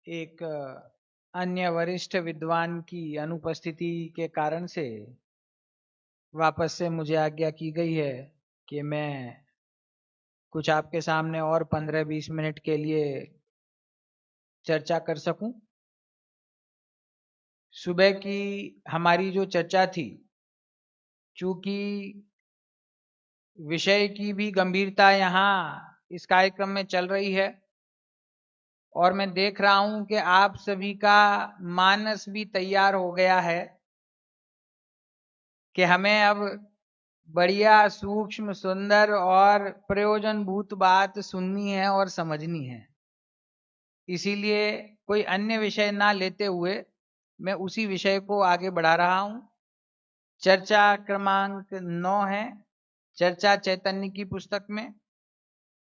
एक अन्य वरिष्ठ विद्वान की अनुपस्थिति के कारण से वापस से मुझे आज्ञा की गई है कि मैं कुछ आपके सामने और 15-20 मिनट के लिए चर्चा कर सकूं। सुबह की हमारी जो चर्चा थी, चूंकि विषय की भी गंभीरता यहाँ इस कार्यक्रम में चल रही है और मैं देख रहा हूं कि आप सभी का मानस भी तैयार हो गया है कि हमें अब बढ़िया सूक्ष्म सुंदर और प्रयोजनभूत बात सुननी है और समझनी है। इसीलिए कोई अन्य विषय ना लेते हुए मैं उसी विषय को आगे बढ़ा रहा हूं। चर्चा क्रमांक 9 है, चर्चा चैतन्य की पुस्तक में,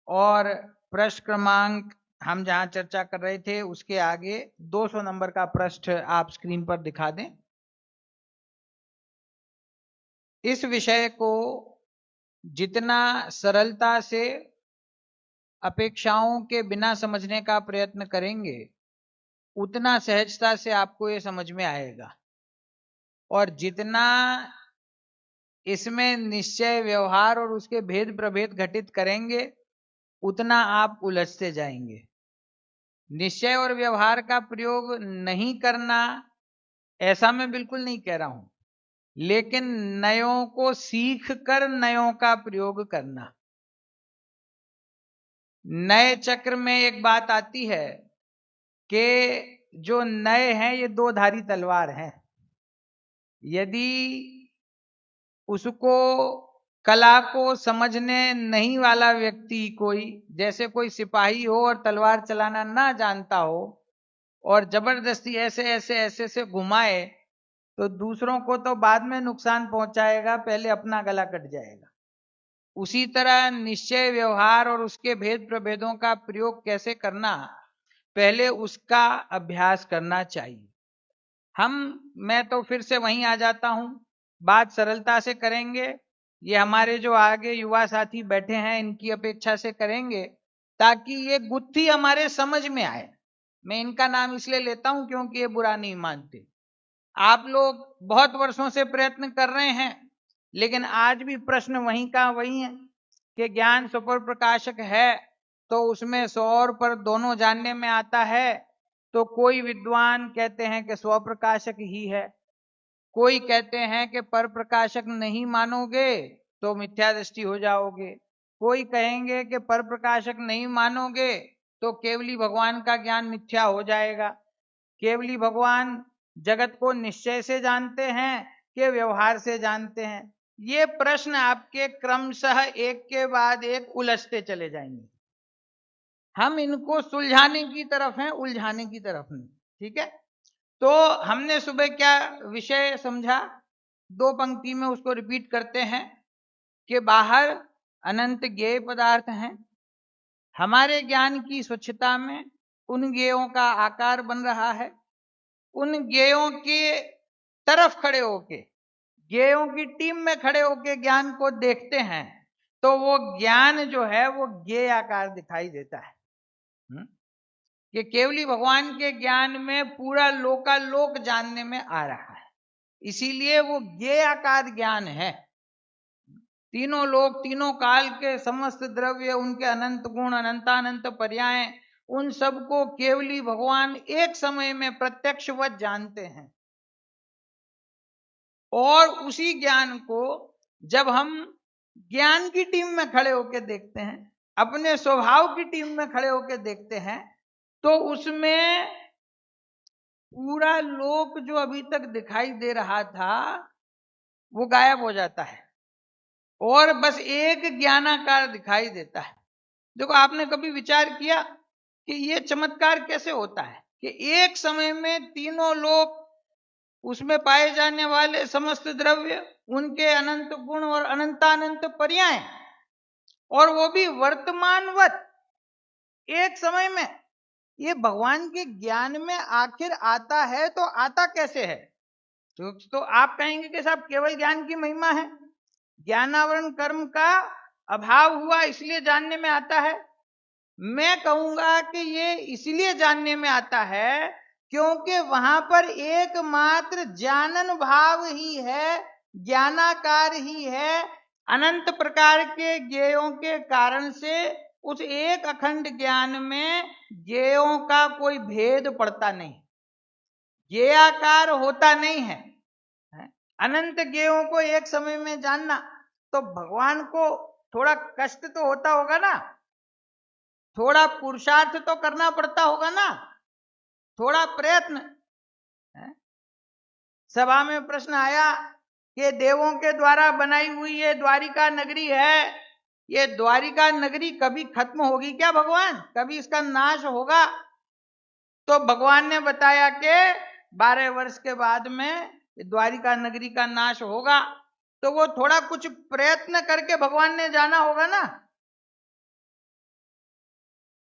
और पृष्ठ क्रमांक हम जहां चर्चा कर रहे थे उसके आगे 200 नंबर का पृष्ठ आप स्क्रीन पर दिखा दें। इस विषय को जितना सरलता से अपेक्षाओं के बिना समझने का प्रयत्न करेंगे उतना सहजता से आपको ये समझ में आएगा, और जितना इसमें निश्चय व्यवहार और उसके भेद प्रभेद घटित करेंगे उतना आप उलझते जाएंगे। निश्चय और व्यवहार का प्रयोग नहीं करना ऐसा मैं बिल्कुल नहीं कह रहा हूं, लेकिन नयों को सीख कर नयों का प्रयोग करना। नए चक्र में एक बात आती है कि जो नए हैं ये दो धारी तलवार हैं। यदि उसको कला को समझने नहीं वाला व्यक्ति, कोई जैसे कोई सिपाही हो और तलवार चलाना ना जानता हो और जबरदस्ती ऐसे ऐसे ऐसे से घुमाए तो दूसरों को तो बाद में नुकसान पहुंचाएगा, पहले अपना गला कट जाएगा। उसी तरह निश्चय व्यवहार और उसके भेद प्रभेदों का प्रयोग कैसे करना, पहले उसका अभ्यास करना चाहिए। मैं तो फिर से वहीं आ जाता हूं, बात सरलता से करेंगे। ये हमारे जो आगे युवा साथी बैठे हैं इनकी अपेक्षा से करेंगे ताकि ये गुत्थी हमारे समझ में आए। मैं इनका नाम इसलिए लेता हूं क्योंकि ये बुरा नहीं मानते। आप लोग बहुत वर्षों से प्रयत्न कर रहे हैं, लेकिन आज भी प्रश्न वहीं का वही है कि ज्ञान स्वपर प्रकाशक है तो उसमें सौ और पर दोनों जानने में आता है। तो कोई विद्वान कहते हैं कि स्व प्रकाशक ही है, कोई कहते हैं कि पर प्रकाशक नहीं मानोगे तो मिथ्या दृष्टि हो जाओगे, कोई कहेंगे कि पर प्रकाशक नहीं मानोगे तो केवली भगवान का ज्ञान मिथ्या हो जाएगा। केवली भगवान जगत को निश्चय से जानते हैं कि व्यवहार से जानते हैं। ये प्रश्न आपके क्रमशः एक के बाद एक उलझते चले जाएंगे। हम इनको सुलझाने की तरफ हैं, उलझाने की तरफ नहीं। ठीक है, तो हमने सुबह क्या विषय समझा, दो पंक्ति में उसको रिपीट करते हैं कि बाहर अनंत ज्ञेय पदार्थ हैं, हमारे ज्ञान की स्वच्छता में उन ज्ञेयों का आकार बन रहा है। उन ज्ञेयों के तरफ खड़े होके, ज्ञेयों की टीम में खड़े होके ज्ञान को देखते हैं तो वो ज्ञान जो है वो ज्ञेय आकार दिखाई देता है। कि केवली भगवान के ज्ञान में पूरा लोकालोक जानने में आ रहा है, इसीलिए वो ज्ञेय आकार ज्ञान है। तीनों लोक, तीनों काल के समस्त द्रव्य, उनके अनंत गुण, अनंतानंत पर्याय, उन सबको केवली भगवान एक समय में प्रत्यक्षवत जानते हैं। और उसी ज्ञान को जब हम ज्ञान की टीम में खड़े होकर देखते हैं, अपने स्वभाव की टीम में खड़े होकर देखते हैं, तो उसमें पूरा लोक जो अभी तक दिखाई दे रहा था वो गायब हो जाता है और बस एक ज्ञानाकार दिखाई देता है। देखो, आपने कभी विचार किया कि ये चमत्कार कैसे होता है कि एक समय में तीनों लोक, उसमें पाए जाने वाले समस्त द्रव्य, उनके अनंत गुण और अनंतानंत पर्याय, और वो भी वर्तमानवत एक समय में, ये भगवान के ज्ञान में आखिर आता है तो आता कैसे है? तो आप कहेंगे कि साहब केवल ज्ञान की महिमा है, ज्ञानावरण कर्म का अभाव हुआ इसलिए जानने में आता है। मैं कहूंगा कि ये इसलिए जानने में आता है क्योंकि वहां पर एकमात्र जानन भाव ही है, ज्ञानाकार ही है। अनंत प्रकार के ज्ञेयों के कारण से उस एक अखंड ज्ञान में ज्ञेयों का कोई भेद पड़ता नहीं, ज्ञेयाकार होता नहीं है। अनंत ज्ञेयों को एक समय में जानना, तो भगवान को थोड़ा कष्ट तो होता होगा ना, थोड़ा पुरुषार्थ तो करना पड़ता होगा ना, थोड़ा प्रयत्न। सभा में प्रश्न आया कि देवों के द्वारा बनाई हुई ये द्वारिका नगरी है, ये द्वारिका नगरी कभी खत्म होगी क्या भगवान, कभी इसका नाश होगा? तो भगवान ने बताया कि 12 वर्ष के बाद में द्वारिका नगरी का नाश होगा। तो वो थोड़ा कुछ प्रयत्न करके भगवान ने जाना होगा ना,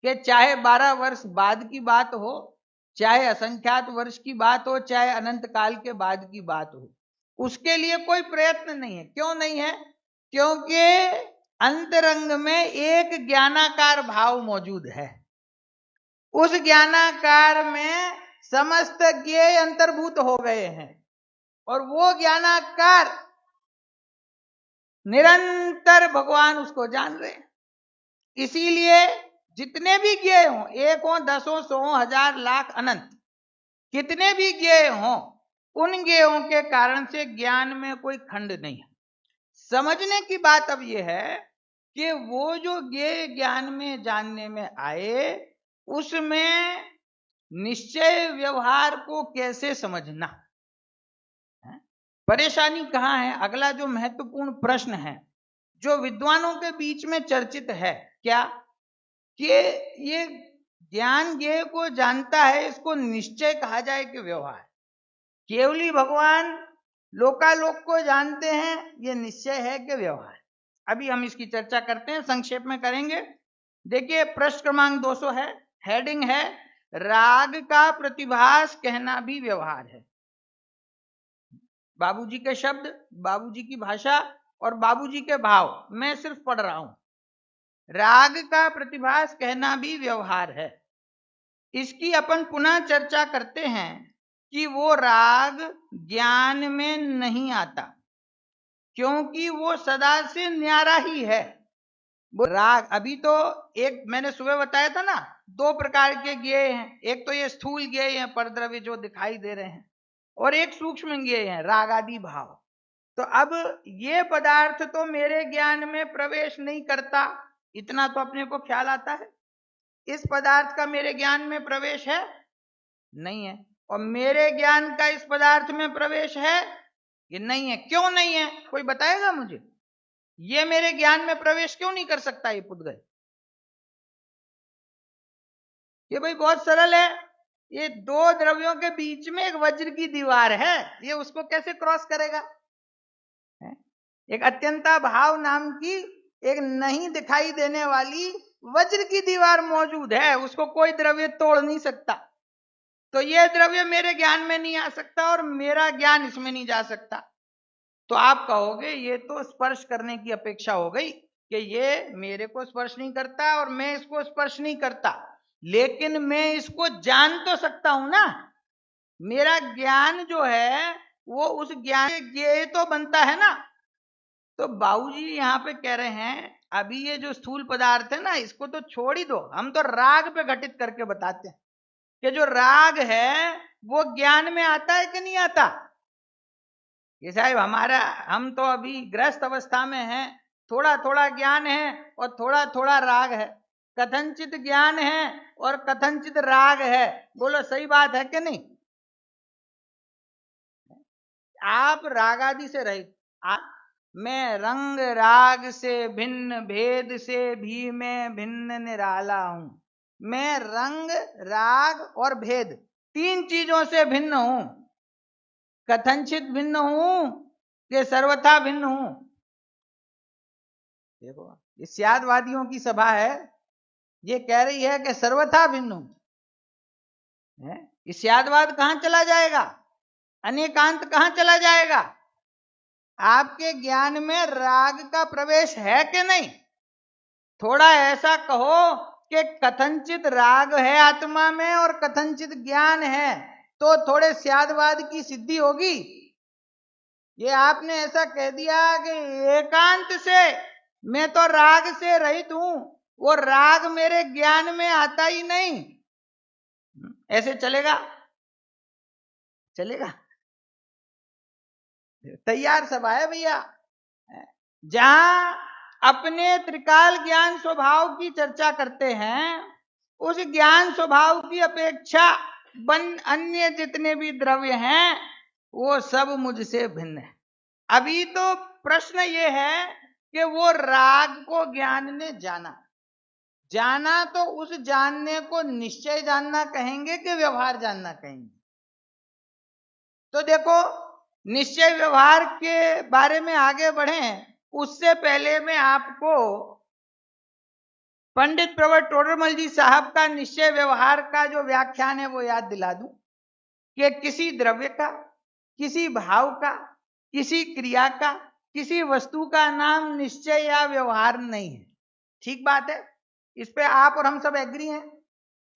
कि चाहे 12 वर्ष बाद की बात हो, चाहे असंख्यात वर्ष की बात हो, चाहे अनंत काल के बाद की बात हो, उसके लिए कोई प्रयत्न नहीं है। क्यों नहीं है? क्योंकि अंतरंग में एक ज्ञानाकार भाव मौजूद है। उस ज्ञानाकार में समस्त ज्ञेय अंतर्भूत हो गए हैं और वो ज्ञानाकार निरंतर भगवान उसको जान रहे हैं। इसीलिए जितने भी ज्ञेय हों, 1 हो, 10 हो, 100 हो, 1000 लाख अनंत, कितने भी ज्ञेय हों, उन ज्ञेयों के कारण से ज्ञान में कोई खंड नहीं है। समझने की बात अब यह है कि वो जो ज्ञेय ज्ञान में जानने में आए, उसमें निश्चय व्यवहार को कैसे समझना, परेशानी कहां है? अगला जो महत्वपूर्ण प्रश्न है, जो विद्वानों के बीच में चर्चित है, क्या कि ये ज्ञान ज्ञेय को जानता है, इसको निश्चय कहा जाए कि व्यवहार? केवली भगवान लोकालोक को जानते हैं, ये निश्चय है कि व्यवहार? अभी हम इसकी चर्चा करते हैं, संक्षेप में करेंगे। देखिए प्रश्न क्रमांक 200 है, हेडिंग है राग का प्रतिभास कहना भी व्यवहार है। बाबूजी के शब्द, बाबूजी की भाषा और बाबूजी के भाव मैं सिर्फ पढ़ रहा हूं। राग का प्रतिभास कहना भी व्यवहार है। इसकी अपन पुनः चर्चा करते हैं कि वो राग ज्ञान में नहीं आता, क्योंकि वो सदा से न्यारा ही है। वो राग, अभी तो एक मैंने सुबह बताया था ना, 2 प्रकार के ज्ञेय हैं। एक तो ये स्थूल ज्ञेय हैं, परद्रव्य जो दिखाई दे रहे हैं, और एक सूक्ष्म ज्ञेय हैं, राग आदि भाव। तो अब ये पदार्थ तो मेरे ज्ञान में प्रवेश नहीं करता, इतना तो अपने को ख्याल आता है। इस पदार्थ का मेरे ज्ञान में प्रवेश है नहीं है, और मेरे ज्ञान का इस पदार्थ में प्रवेश है ये नहीं है। क्यों नहीं है? कोई बताएगा मुझे? ये मेरे ज्ञान में प्रवेश क्यों नहीं कर सकता ये पुद्गल? ये भाई बहुत सरल है। ये 2 द्रव्यों के बीच में एक वज्र की दीवार है, ये उसको कैसे क्रॉस करेगा? एक अत्यंता भाव नाम की एक नहीं दिखाई देने वाली वज्र की दीवार मौजूद है, उसको कोई द्रव्य तोड़ नहीं सकता। तो यह द्रव्य मेरे ज्ञान में नहीं आ सकता और मेरा ज्ञान इसमें नहीं जा सकता। तो आप कहोगे ये तो स्पर्श करने की अपेक्षा हो गई कि ये मेरे को स्पर्श नहीं करता और मैं इसको स्पर्श नहीं करता, लेकिन मैं इसको जान तो सकता हूं ना। मेरा ज्ञान जो है वो उस ज्ञान के ज्ञेय तो बनता है ना। तो बाबूजी यहाँ पे कह रहे हैं अभी ये जो स्थूल पदार्थ है ना, इसको तो छोड़ ही दो, हम तो राग पे घटित करके बताते हैं कि जो राग है वो ज्ञान में आता है कि नहीं आता। ये साहब हम तो अभी गृहस्थ अवस्था में हैं, थोड़ा थोड़ा ज्ञान है और थोड़ा थोड़ा राग है, कथनचित ज्ञान है और कथनचित राग है। बोलो सही बात है कि नहीं? आप राग आदि से रहित, मैं रंग राग से भिन्न भेद से भी मैं भिन्न निराला हूं। मैं रंग राग और भेद 3 चीजों से भिन्न हूं। कथनचित भिन्न हूं कि सर्वथा भिन्न हूं? देखो ये स्यादवादियों की सभा है, ये कह रही है कि सर्वथा भिन्न हूं। ये स्यादवाद कहां चला जाएगा? अनेकांत कहां चला जाएगा? आपके ज्ञान में राग का प्रवेश है कि नहीं? थोड़ा ऐसा कहो कि कथनचित राग है आत्मा में और कथनचित ज्ञान है, तो थोड़े स्यादवाद की सिद्धि होगी। ये आपने ऐसा कह दिया कि एकांत से मैं तो राग से रहित हूं, वो राग मेरे ज्ञान में आता ही नहीं, ऐसे चलेगा? चलेगा? तैयार सभा है भैया। जहां अपने त्रिकाल ज्ञान स्वभाव की चर्चा करते हैं, उस ज्ञान स्वभाव की अपेक्षा अन्य जितने भी द्रव्य हैं वो सब मुझसे भिन्न है। अभी तो प्रश्न ये है कि वो राग को ज्ञान ने जाना तो उस जानने को निश्चय जानना कहेंगे कि व्यवहार जानना कहेंगे? तो देखो, निश्चय व्यवहार के बारे में आगे बढ़े उससे पहले मैं आपको पंडित प्रवर टोडरमल जी साहब का निश्चय व्यवहार का जो व्याख्यान है वो याद दिला दूं कि किसी द्रव्य का, किसी भाव का, किसी क्रिया का, किसी वस्तु का नाम निश्चय या व्यवहार नहीं है। ठीक बात है, इस पे आप और हम सब एग्री हैं।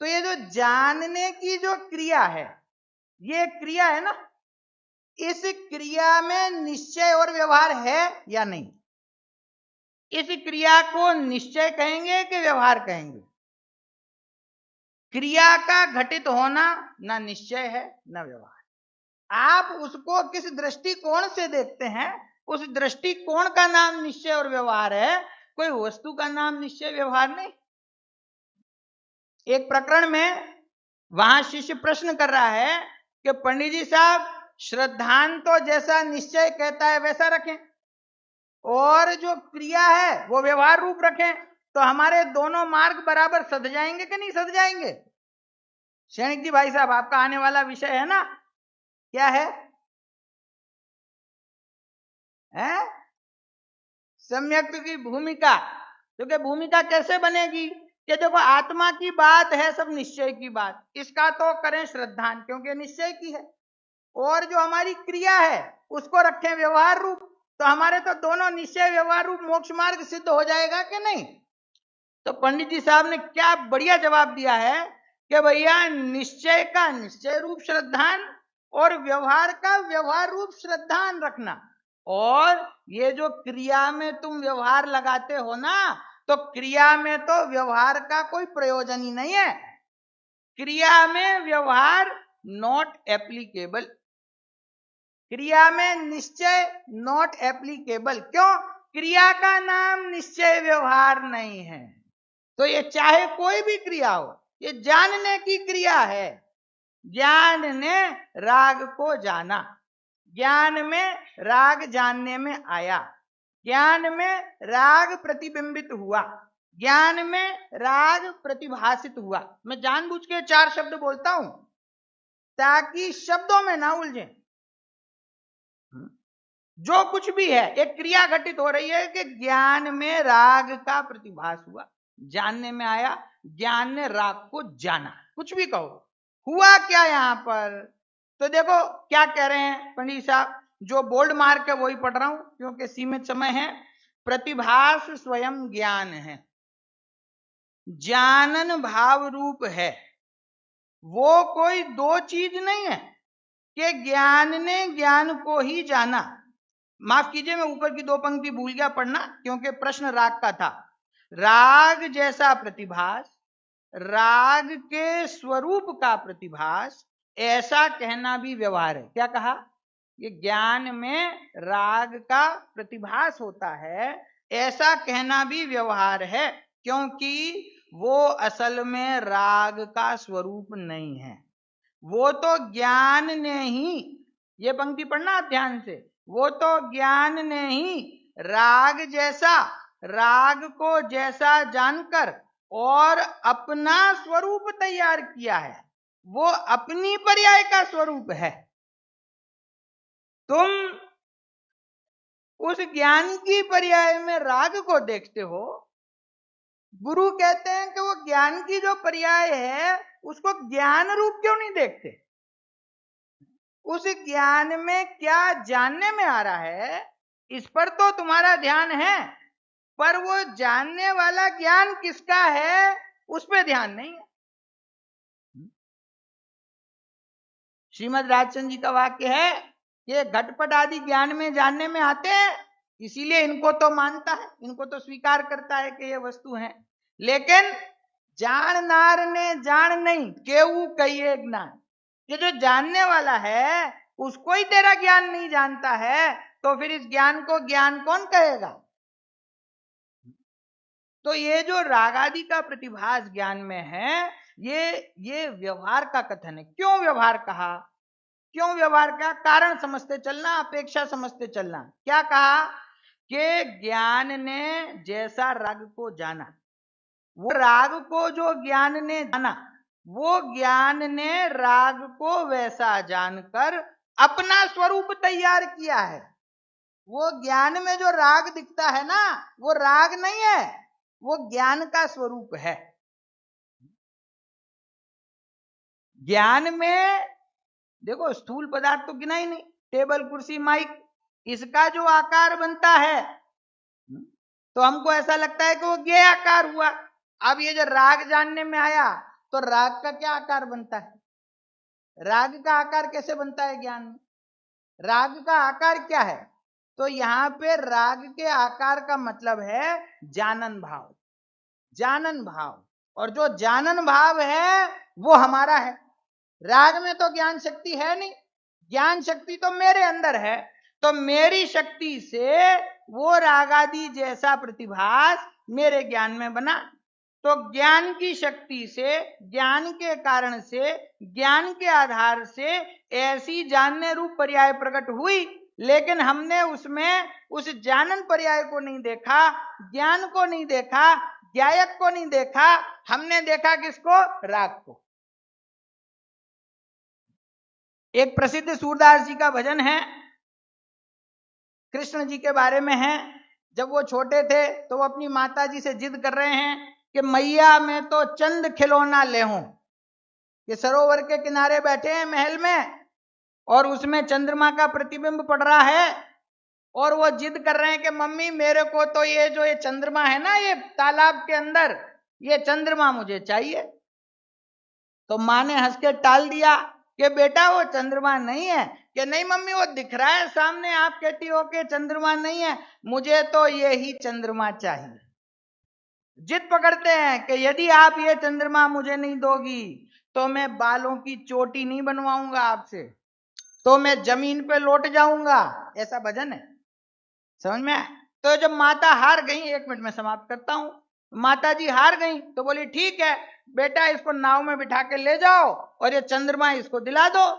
तो ये जो जानने की जो क्रिया है, ये क्रिया है ना, इस क्रिया में निश्चय और व्यवहार है या नहीं? इस क्रिया को निश्चय कहेंगे कि व्यवहार कहेंगे? क्रिया का घटित होना ना निश्चय है ना व्यवहार। आप उसको किस दृष्टिकोण से देखते हैं, उस दृष्टिकोण का नाम निश्चय और व्यवहार है, कोई वस्तु का नाम निश्चय व्यवहार नहीं। एक प्रकरण में वहां शिष्य प्रश्न कर रहा है कि पंडित जी साहब, श्रद्धांत तो जैसा निश्चय कहता है वैसा रखें और जो क्रिया है वो व्यवहार रूप रखें, तो हमारे दोनों मार्ग बराबर सध जाएंगे कि नहीं सध जाएंगे? सैनिक जी भाई साहब, आपका आने वाला विषय है ना, क्या है? सम्यक की भूमिका। क्योंकि भूमिका कैसे बनेगी कि देखो, आत्मा की बात है सब निश्चय की बात, इसका तो करें श्रद्धांत क्योंकि निश्चय की है, और जो हमारी क्रिया है उसको रखें व्यवहार रूप, तो हमारे तो दोनों निश्चय व्यवहार रूप मोक्ष मार्ग सिद्ध हो जाएगा कि नहीं? तो पंडित जी साहब ने क्या बढ़िया जवाब दिया है कि भैया, निश्चय का निश्चय रूप श्रद्धान और व्यवहार का व्यवहार रूप श्रद्धान रखना, और ये जो क्रिया में तुम व्यवहार लगाते हो ना, तो क्रिया में तो व्यवहार का कोई प्रयोजन ही नहीं है। क्रिया में व्यवहार नॉट एप्लीकेबल, क्रिया में निश्चय नॉट एप्लीकेबल। क्यों? क्रिया का नाम निश्चय व्यवहार नहीं है। तो ये चाहे कोई भी क्रिया हो, ये जानने की क्रिया है। ज्ञान ने राग को जाना, ज्ञान में राग जानने में आया, ज्ञान में राग प्रतिबिंबित हुआ, ज्ञान में राग प्रतिभासित हुआ। मैं जानबूझ के 4 शब्द बोलता हूं ताकि शब्दों में ना उलझे। जो कुछ भी है, एक क्रिया घटित हो रही है कि ज्ञान में राग का प्रतिभास हुआ, जानने में आया, ज्ञान ने राग को जाना, कुछ भी कहो। हुआ क्या यहां पर? तो देखो क्या कह रहे हैं पंडित साहब, जो बोल्ड मार्क है वही पढ़ रहा हूं क्योंकि सीमित समय है। प्रतिभास स्वयं ज्ञान है, जानन भाव रूप है। वो कोई दो चीज नहीं है कि ज्ञान ने ज्ञान को ही जाना। माफ कीजिए, मैं ऊपर की 2 पंक्ति भूल गया पढ़ना क्योंकि प्रश्न राग का था। राग जैसा प्रतिभास, राग के स्वरूप का प्रतिभास, ऐसा कहना भी व्यवहार है। क्या कहा? ये ज्ञान में राग का प्रतिभास होता है, ऐसा कहना भी व्यवहार है, क्योंकि वो असल में राग का स्वरूप नहीं है। वो तो ज्ञान ने ही, ये पंक्ति पढ़ना आप ध्यान से, वो तो ज्ञान ने ही राग जैसा, राग को जैसा जानकर और अपना स्वरूप तैयार किया है। वो अपनी पर्याय का स्वरूप है। तुम उस ज्ञान की पर्याय में राग को देखते हो। गुरु कहते हैं कि वो ज्ञान की जो पर्याय है उसको ज्ञान रूप क्यों नहीं देखते? उस ज्ञान में क्या जानने में आ रहा है इस पर तो तुम्हारा ध्यान है, पर वो जानने वाला ज्ञान किसका है उस पर ध्यान नहीं है। श्रीमद् राजचंद्र जी का वाक्य है कि घटपट आदि ज्ञान में जानने में आते हैं, इसीलिए इनको तो मानता है, इनको तो स्वीकार करता है कि ये वस्तु है। लेकिन जाननार ने जान नहीं केऊ कहिए ज्ञान, ये जो जानने वाला है उसको ही तेरा ज्ञान नहीं जानता है, तो फिर इस ज्ञान को ज्ञान कौन कहेगा? तो ये जो राग आदि का प्रतिभास ज्ञान में है, ये व्यवहार का कथन है। क्यों व्यवहार कहा? क्यों व्यवहार का? कारण समझते चलना, अपेक्षा समझते चलना। क्या कहा कि ज्ञान ने जैसा राग को जाना, वो राग को जो ज्ञान ने जाना, वो ज्ञान ने राग को वैसा जानकर अपना स्वरूप तैयार किया है। वो ज्ञान में जो राग दिखता है ना, वो राग नहीं है, वो ज्ञान का स्वरूप है। ज्ञान में देखो स्थूल पदार्थ तो गिना ही नहीं, टेबल कुर्सी माइक, इसका जो आकार बनता है तो हमको ऐसा लगता है कि वो ये आकार हुआ। अब ये जो राग जानने में आया तो राग का क्या आकार बनता है? राग का आकार कैसे बनता है ज्ञान में? राग का आकार क्या है? तो यहां पे राग के आकार का मतलब है जानन भाव। जानन भाव, और जो जानन भाव है वो हमारा है। राग में तो ज्ञान शक्ति है नहीं, ज्ञान शक्ति तो मेरे अंदर है। तो मेरी शक्ति से वो राग आदि जैसा प्रतिभास मेरे ज्ञान में बना। तो ज्ञान की शक्ति से, ज्ञान के कारण से, ज्ञान के आधार से ऐसी जानने रूप पर्याय प्रकट हुई, लेकिन हमने उसमें उस जानन पर्याय को नहीं देखा, ज्ञान को नहीं देखा, ज्ञायक को नहीं देखा, हमने देखा किसको? राग को। एक प्रसिद्ध सूरदास जी का भजन है, कृष्ण जी के बारे में है। जब वो छोटे थे तो वो अपनी माता जी से जिद कर रहे हैं कि मैया मैं तो चंद खिलौना ले हूं। कि सरोवर के किनारे बैठे हैं महल में और उसमें चंद्रमा का प्रतिबिंब पड़ रहा है, और वो जिद कर रहे हैं कि मम्मी मेरे को तो ये जो ये चंद्रमा है ना, ये तालाब के अंदर, ये चंद्रमा मुझे चाहिए। तो माँ ने हंस के टाल दिया कि बेटा वो चंद्रमा नहीं है। कि नहीं मम्मी वो दिख रहा है सामने, आप कहती हो कि चंद्रमा नहीं है, मुझे तो ये ही चंद्रमा चाहिए। जिद पकड़ते हैं कि यदि आप ये चंद्रमा मुझे नहीं दोगी तो मैं बालों की चोटी नहीं बनवाऊंगा आपसे, तो मैं जमीन पे लौट जाऊंगा। ऐसा भजन है, समझ में? तो जब माता हार गई, 1 मिनट में समाप्त करता हूं, माता जी हार गई तो बोली ठीक है बेटा, इसको नाव में बिठा के ले जाओ और ये चंद्रमा इसको दिला दो।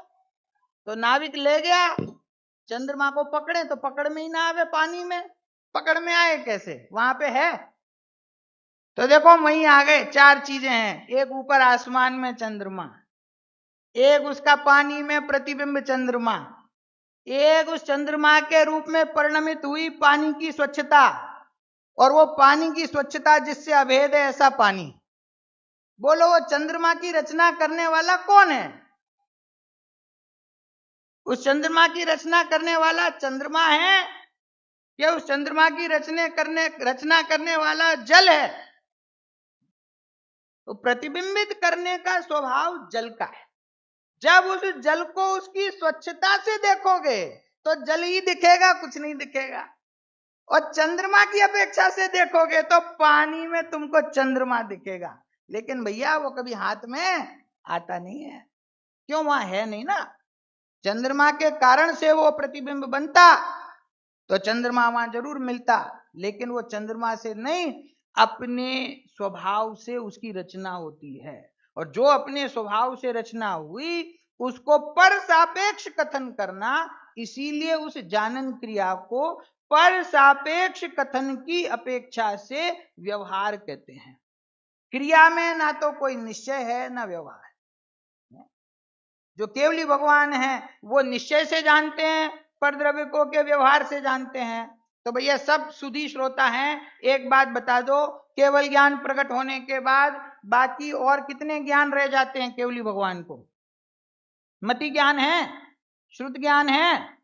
तो नाविक ले गया, चंद्रमा को पकड़े तो पकड़ में ही ना आवे, पानी में पकड़ में आए कैसे? वहां पे है। तो देखो वहीं आ गए। 4 चीजें हैं, एक ऊपर आसमान में चंद्रमा, एक उसका पानी में प्रतिबिंब चंद्रमा, एक उस चंद्रमा के रूप में परिणमित हुई पानी की स्वच्छता, और वो पानी की स्वच्छता जिससे अभेद है ऐसा पानी। बोलो वो चंद्रमा की रचना करने वाला कौन है? उस चंद्रमा की रचना करने वाला चंद्रमा है या उस चंद्रमा की रचना करने वाला जल है? तो प्रतिबिंबित करने का स्वभाव जल का है। जब उस जल को उसकी स्वच्छता से देखोगे तो जल ही दिखेगा, कुछ नहीं दिखेगा। और चंद्रमा की अपेक्षा से देखोगे तो पानी में तुमको चंद्रमा दिखेगा। लेकिन भैया वो कभी हाथ में आता नहीं है, क्यों? वहां है नहीं ना। चंद्रमा के कारण से वो प्रतिबिंब बनता तो चंद्रमा वहां जरूर मिलता, लेकिन वो चंद्रमा से नहीं, अपने स्वभाव से उसकी रचना होती है। और जो अपने स्वभाव से रचना हुई उसको पर सापेक्ष कथन करना, इसीलिए उस जानन क्रिया को पर सापेक्ष कथन की अपेक्षा से व्यवहार कहते हैं। क्रिया में ना तो कोई निश्चय है ना व्यवहार। जो केवली भगवान है वो निश्चय से जानते हैं, पर द्रव्य को के व्यवहार से जानते हैं। तो भैया सब सुधी श्रोता हैं, एक बात बता दो, केवल ज्ञान प्रकट होने के बाद बाकी और कितने ज्ञान रह जाते हैं केवली भगवान को? मति ज्ञान है, श्रुत ज्ञान है,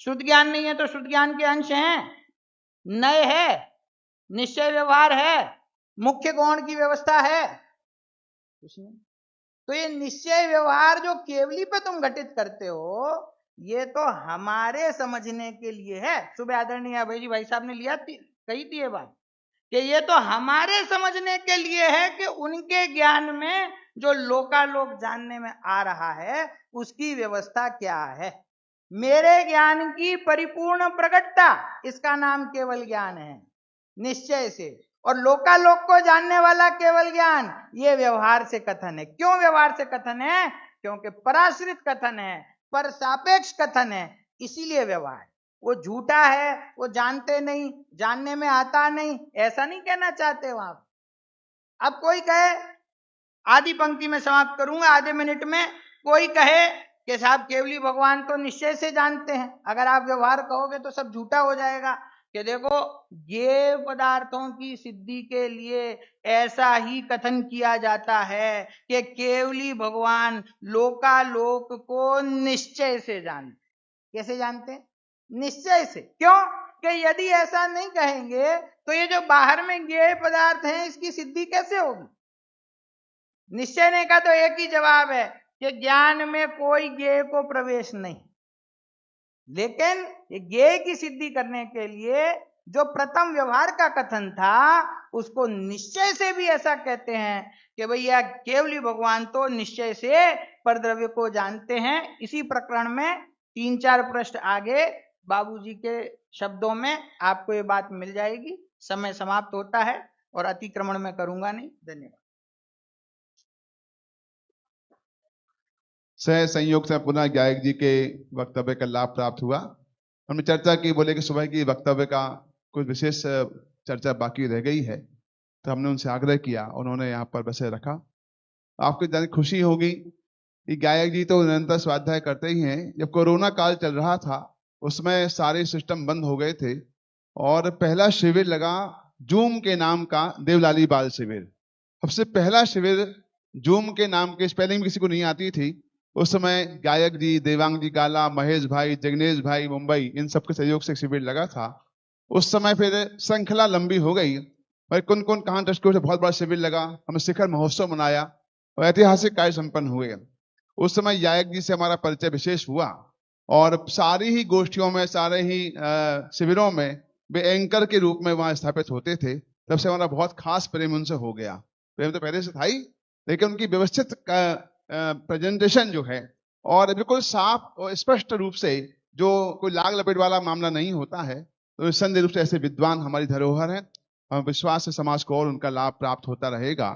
श्रुत ज्ञान नहीं है तो श्रुत ज्ञान के अंश हैं, नय है, निश्चय व्यवहार है, मुख्य गौण की व्यवस्था है, कुछ नहीं। तो ये निश्चय व्यवहार जो केवली पे तुम घटित करते हो, ये तो हमारे समझने के लिए है। सुबह आदरणीय भाई साहब ने कही थी ये बात कि ये तो हमारे समझने के लिए है कि उनके ज्ञान में जो लोकालोक जानने में आ रहा है उसकी व्यवस्था क्या है। मेरे ज्ञान की परिपूर्ण प्रकटता, इसका नाम केवल ज्ञान है निश्चय से। और लोकालोक को जानने वाला केवल ज्ञान, ये व्यवहार से कथन है। क्यों व्यवहार से कथन है? क्योंकि पराश्रित कथन है, पर सापेक्ष कथन है, इसीलिए व्यवहार। वो झूठा है, वो जानते नहीं, जानने में आता नहीं, ऐसा नहीं कहना चाहते हो आप। अब कोई कहे, आधी पंक्ति में समाप्त करूंगा आधे मिनट में, कोई कहे कि साहब केवली भगवान तो निश्चय से जानते हैं, अगर आप व्यवहार कहोगे तो सब झूठा हो जाएगा। कि देखो ये पदार्थों की सिद्धि के लिए ऐसा ही कथन किया जाता है कि केवली भगवान लोकालोक को निश्चय से जानते। कैसे जानते? निश्चय से। क्यों? कि यदि ऐसा नहीं कहेंगे तो ये जो बाहर में ज्ञेय पदार्थ हैं इसकी सिद्धि कैसे होगी? निश्चय ने का तो एक ही जवाब है कि ज्ञान में कोई ज्ञेय को प्रवेश नहीं। लेकिन ये ज्ञेय की सिद्धि करने के लिए जो प्रथम व्यवहार का कथन था उसको निश्चय से भी ऐसा कहते हैं कि भैया केवली भगवान तो निश्चय से परद्रव्य को जानते हैं। इसी प्रकरण में 3-4 पृष्ठ आगे बाबूजी के शब्दों में आपको ये बात मिल जाएगी। समय समाप्त होता है और अतिक्रमण में करूंगा नहीं। धन्यवाद। सह संयोग से पुनः गायक जी के वक्तव्य का लाभ प्राप्त हुआ। हमने चर्चा की, बोले कि सुबह की वक्तव्य का कुछ विशेष चर्चा बाकी रह गई है, तो हमने उनसे आग्रह किया, उन्होंने यहाँ पर बसे रखा। आपको जान खुशी होगी कि गायक जी तो निरंतर स्वाध्याय करते ही हैं। जब कोरोना काल चल रहा था उसमें सारे सिस्टम बंद हो गए थे और पहला शिविर लगा जूम के नाम का, देवलाली बाल शिविर। सबसे पहला शिविर जूम के नाम के, स्पेलिंग किसी को नहीं आती थी उस समय। गायक जी, देवांग जी गाला, महेश भाई, जगनेश भाई मुंबई, इन सबके सहयोग से शिविर लगा था। उस समय फिर श्रृंखला लंबी हो गई, भाई कौन कौन कहाँ दृष्टिकोण से बहुत बड़ा शिविर लगा। हमने शिखर महोत्सव मनाया और ऐतिहासिक कार्य संपन्न हुए। उस समय गायक जी से हमारा परिचय विशेष हुआ और सारी ही गोष्ठियों में, सारे ही शिविरों में वे एंकर के रूप में वहां स्थापित होते थे। तब से हमारा बहुत खास प्रेम उनसे हो गया। प्रेम तो पहले से था ही, लेकिन उनकी व्यवस्थित प्रेजेंटेशन जो है और बिल्कुल साफ और स्पष्ट रूप से, जो कोई लाग लपेट वाला मामला नहीं होता है, तो निस्संदेह रूप से ऐसे विद्वान हमारी धरोहर है। हम विश्वास से समाज को और उनका लाभ प्राप्त होता रहेगा।